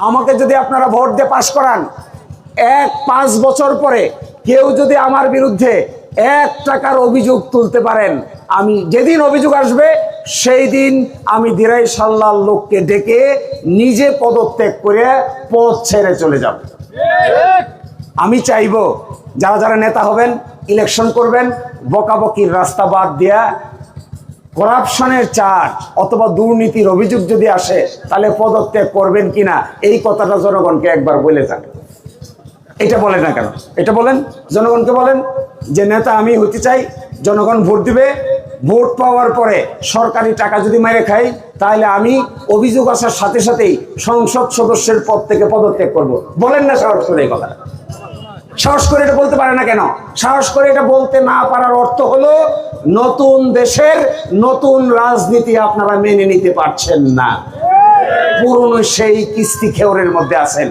আমাকে যদি আপনারা ভোট দিয়ে পাশ করান, 5 বছর পরে কেউ যদি আমার বিরুদ্ধে 1 টাকার অভিযোগ তুলতে পারেন, আমি যেদিন অভিযোগ আসবে সেই দিন আমি দিরাই সাল্লার লোককে ডেকে নিজে পদত্যাগ করে পদ ছেড়ে চলে যাব। আমি চাইবো যারা যারা নেতা হবেন, ইলেকশন করবেন, বকাবকির রাস্তা বাদ দিয়া করাপশনের চার্জ অথবা দুর্নীতির অভিযোগ যদি আসে তাহলে পদত্যাগ করবেন কিনা, এই কথাটা জনগণকে একবার বলে যান। এটা বলেন না কেন? এটা বলেন, জনগণকে বলেন যে নেতা আমি হতে চাই, জনগণ ভোট দিবে, ভোট পাওয়ার পরে সরকারি টাকা যদি মেরে খাই তাহলে আমি অভিযোগ আসার সাথে সাথেই সংসদ সদস্যের পদ থেকে পদত্যাগ করব। বলেন না সাহস করে এই কথাটা? সাহস করে এটা বলতে পারে না কেন? সাহস করে এটা বলতে না পারার অর্থ হলো নতুন দেশের নতুন রাজনীতি আপনারা মেনে নিতে পারছেন না, পুরনো সেই কিস্তি খেওরের মধ্যে আছেন।